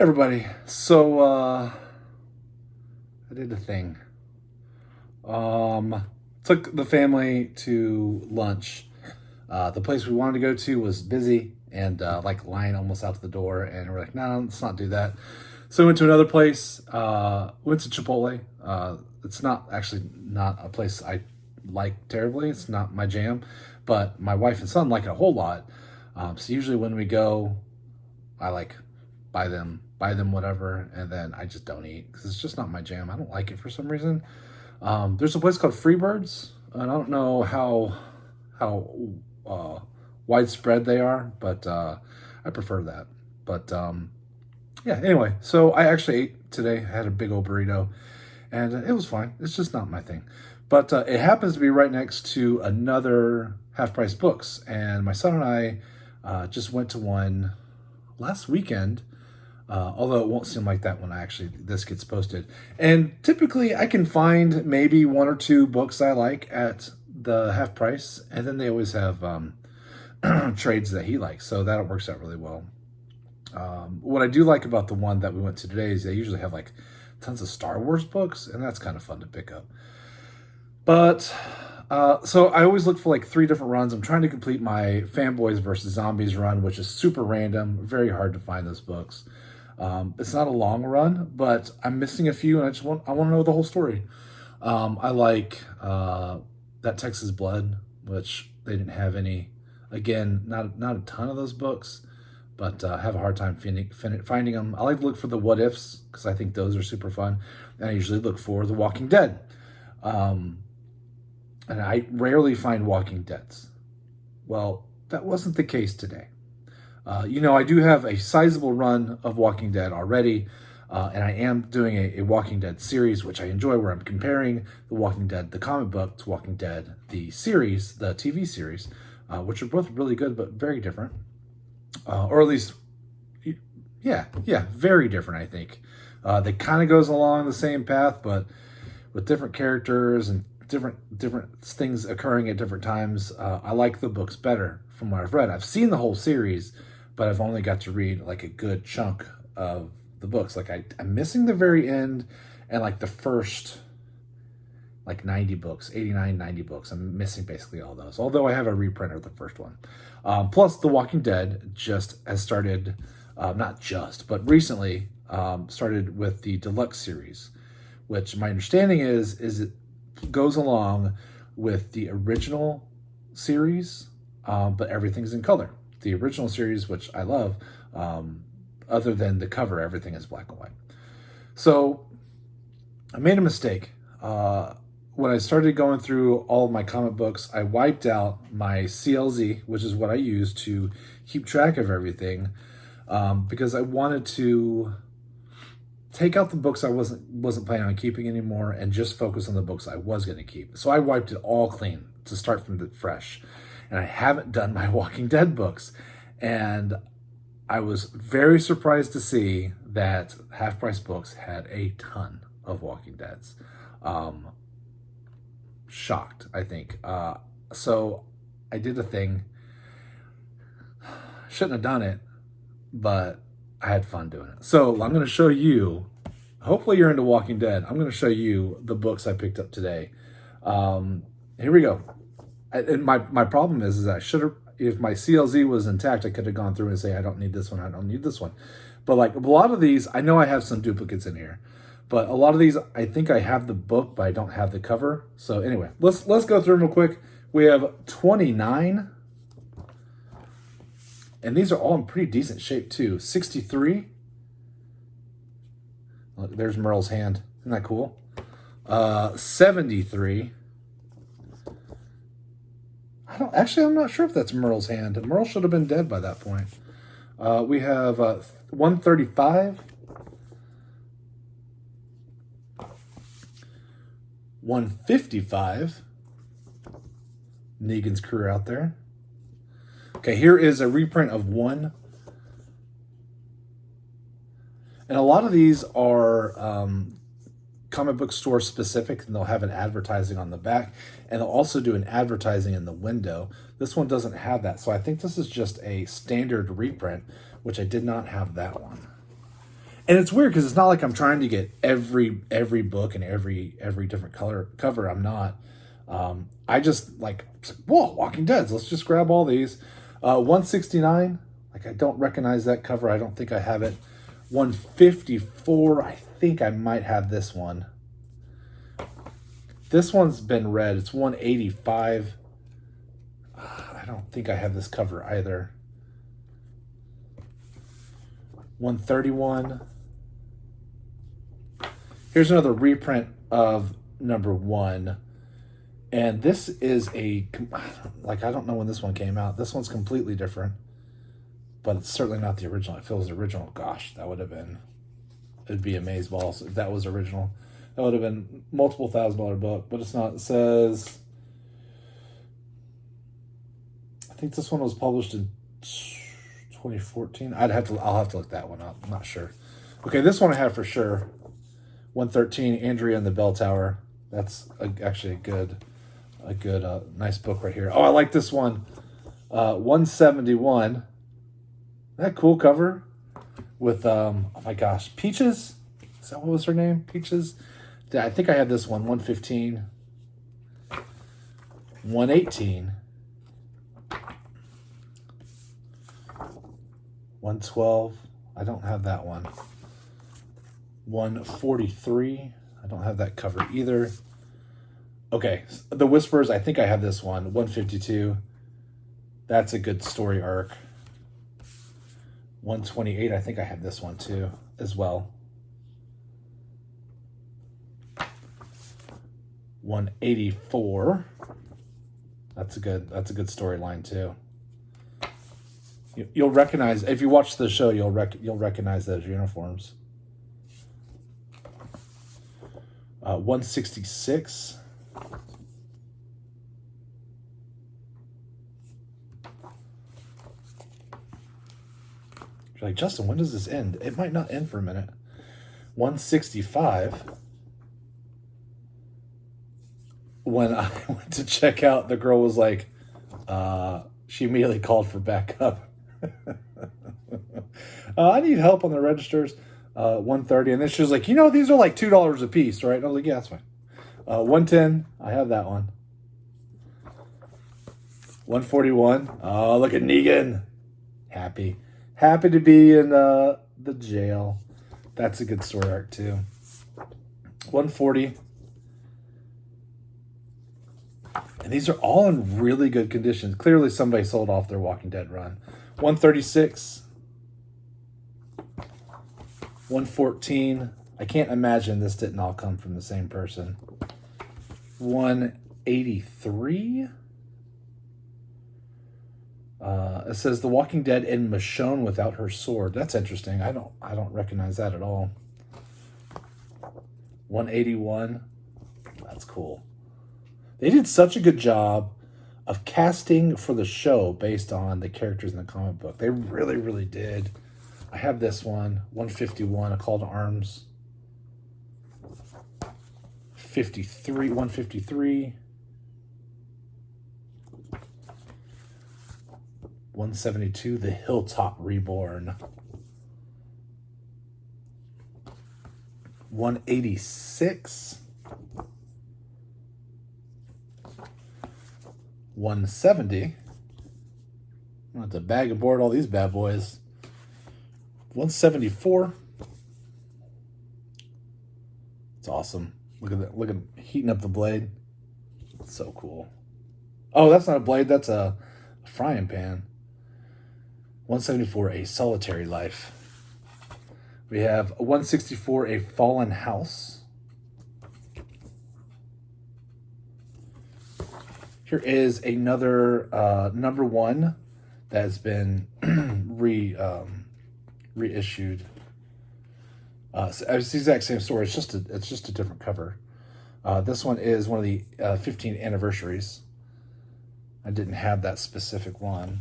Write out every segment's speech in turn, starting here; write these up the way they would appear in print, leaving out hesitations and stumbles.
Everybody, so I did a thing. Took the family to lunch. The place we wanted to go to was busy and like line almost out to the door, and we're like, no, let's not do that. So we went to another place. Went to Chipotle. It's not a place I like terribly. It's not my jam, but my wife and son like it a whole lot. So usually when we go, I like buy them whatever, and then I just don't eat because it's just not my jam. I don't like it for some reason. There's a place called Freebirds, and I don't know how widespread they are, but I prefer that. But yeah, anyway, so I actually ate today. I had a big old burrito, and it was fine. It's just not my thing. But it happens to be right next to another half-price books, and my son and I just went to one last weekend. Although it won't seem like that when this gets posted. And typically I can find maybe one or two books I like at the half price. And then they always have trades that he likes. So that works out really well. What I do like about the one that we went to today is they usually have like tons of Star Wars books. And that's kind of fun to pick up. But so I always look for like 3 different runs. I'm trying to complete my Fanboys versus Zombies run, which is super random. Very hard to find those books. It's not a long run, but I'm missing a few, and I want to know the whole story. I like that Texas Blood, which they didn't have any. Again, not a ton of those books, but I have a hard time finding them. I like to look for the what ifs because I think those are super fun, and I usually look for The Walking Dead. And I rarely find Walking Deads. Well, that wasn't the case today. I do have a sizable run of Walking Dead already, and I am doing a Walking Dead series, which I enjoy, where I'm comparing The Walking Dead, the comic book, to Walking Dead, the series, the TV series, which are both really good, but very different. Or at least, yeah, very different, I think. They kind of goes along the same path, but with different characters and different things occurring at different times. I like the books better from what I've read. I've seen the whole series, but I've only got to read like a good chunk of the books. Like I'm missing the very end and like the first like 90 books, 89, 90 books. I'm missing basically all those, although I have a reprint of the first one. Plus The Walking Dead just has started, not just, but recently started with the deluxe series, which my understanding is it goes along with the original series, but everything's in color. The original series, which I love, other than the cover, everything is black and white. So I made a mistake. When I started going through all of my comic books, I wiped out my CLZ, which is what I use to keep track of everything, because I wanted to take out the books I wasn't planning on keeping anymore and just focus on the books I was going to keep. So I wiped it all clean to start from the fresh. And I haven't done my Walking Dead books. And I was very surprised to see that Half Price Books had a ton of Walking Deads. Shocked, I think. So I did a thing. Shouldn't have done it, but I had fun doing it. So I'm going to show you, hopefully you're into Walking Dead. I'm going to show you the books I picked up today. Here we go. And my problem is that I should have, if my CLZ was intact, I could have gone through and say, I don't need this one, I don't need this one. But like a lot of these, I know I have some duplicates in here. But a lot of these, I think I have the book, but I don't have the cover. So anyway, let's go through them real quick. We have 29. And these are all in pretty decent shape too. 63. Look, there's Merle's hand. Isn't that cool? 73. I'm not sure if that's Merle's hand. Merle should have been dead by that point. We have 135. 155. Negan's crew out there. Okay, here is a reprint of 1. And a lot of these are comic book store specific, and they'll have an advertising on the back, and they'll also do an advertising in the window. This one doesn't have that, so I think this is just a standard reprint, which I did not have that one. And it's weird because it's not like I'm trying to get every book and every different color cover. I'm not. I just like, whoa, Walking Dead. Let's just grab all these. 169. Like, I don't recognize that cover. I don't think I have it. 154. I think I might have this one. This one's been read. It's 185. I don't think I have this cover either. 131. Here's another reprint of number 1. And this is like, I don't know when this one came out. This one's completely different. But it's certainly not the original. If it was original, gosh, that would have been, it'd be amazeballs if that was original. That would have been multiple $1,000 book, but it's not. It says, I think this one was published in 2014. I'll have to look that one up. I'm not sure. Okay, this one I have for sure. 113, Andrea and the Bell Tower. That's actually a good, nice book right here. Oh, I like this one. 171. That cool cover with, oh my gosh, Peaches? Is that what was her name? Peaches? Yeah, I think I had this one. 115. 118. 112. I don't have that one. 143. I don't have that cover either. Okay, The Whispers. I think I have this one. 152. That's a good story arc. 128. I think I have this one too, as well. 184. That's a good storyline too. You'll recognize, if you watch the show, you'll recognize those uniforms. 166. You're like, Justin, when does this end? It might not end for a minute. 165. When I went to check out, the girl was like, she immediately called for backup. I need help on the registers. 130. And then she was like, these are like $2 a piece, right? And I was like, yeah, that's fine. 110. I have that one. 141. Oh, look at Negan. Happy to be in the jail. That's a good story arc too. 140. And these are all in really good condition. Clearly somebody sold off their Walking Dead run. 136. 114. I can't imagine this didn't all come from the same person. 183. It says The Walking Dead and Michonne without her sword. That's interesting. I don't recognize that at all. 181. That's cool. They did such a good job of casting for the show based on the characters in the comic book. They really, really did. I have this one. 151, A Call to Arms. 153. 172, The Hilltop Reborn. 186. 170. I'm gonna have to bag and board all these bad boys. 174. It's awesome. Look at that. Look at him heating up the blade. It's so cool. Oh, that's not a blade. That's a frying pan. 174, A Solitary Life. We have 164, A Fallen House. Here is another number 1 that has been reissued. It's the exact same story. It's just a different cover. This one is one of the 15 anniversaries. I didn't have that specific one.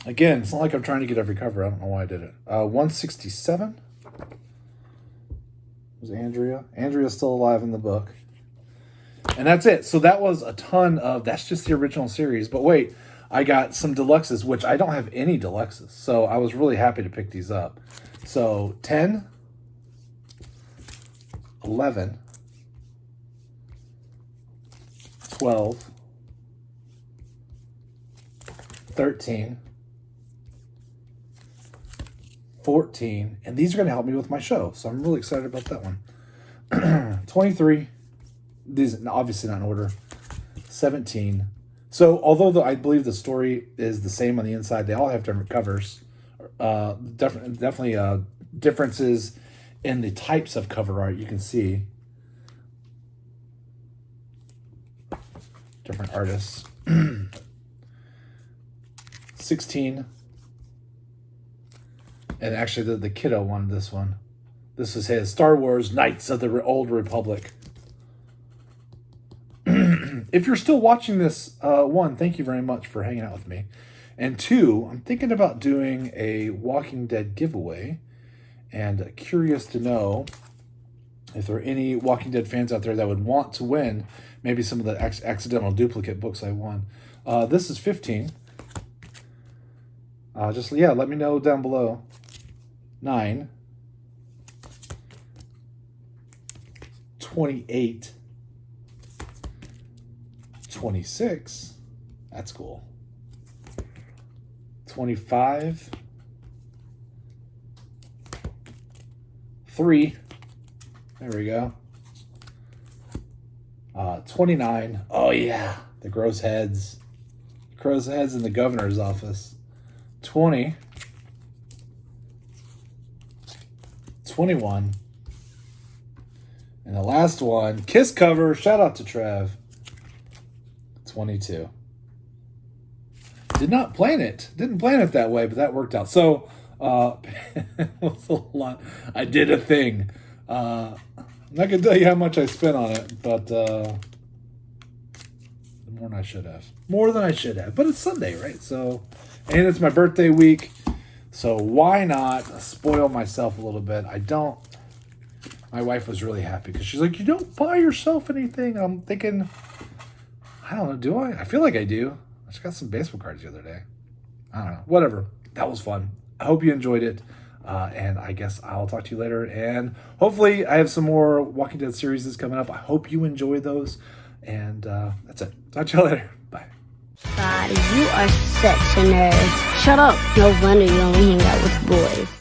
Again, it's not like I'm trying to get every cover. I don't know why I did it. 167 was Andrea. Andrea's still alive in the book. And that's it. So that was a ton of, that's just the original series. But wait, I got some deluxes, which I don't have any deluxes. So I was really happy to pick these up. So 10, 11, 12, 13, 14, and these are going to help me with my show, so I'm really excited about that one. 23, these obviously not in order. 17. So although I believe the story is the same on the inside, they all have different covers. Definitely differences in the types of cover art you can see. Different artists. 16. And actually the kiddo won this one. This is his Star Wars Knights of the Old Republic. If you're still watching this, one, thank you very much for hanging out with me. And two, I'm thinking about doing a Walking Dead giveaway. And curious to know if there are any Walking Dead fans out there that would want to win maybe some of the accidental duplicate books I won. This is 15. Let me know down below. 9. 28. 26. That's cool. 25. 3. There we go. 29. Oh, yeah. The crow's heads. Crow's heads in the governor's office. 20. 21. And the last one, Kiss cover. Shout out to Trev. 22. Did not plan it. Didn't plan it that way, but that worked out. So, it was a lot. I did a thing. I'm not going to tell you how much I spent on it, but more than I should have. More than I should have. But it's Sunday, right? So, and it's my birthday week. So why not spoil myself a little bit? My wife was really happy because she's like, you don't buy yourself anything. I'm thinking, I don't know, do I? I feel like I do. I just got some baseball cards the other day. I don't know. Whatever. That was fun. I hope you enjoyed it. And I guess I'll talk to you later. And hopefully I have some more Walking Dead series coming up. I hope you enjoy those. And that's it. Talk to you later. Bye. God, you are such a nerd. Shut up. No wonder you only hang out with boys.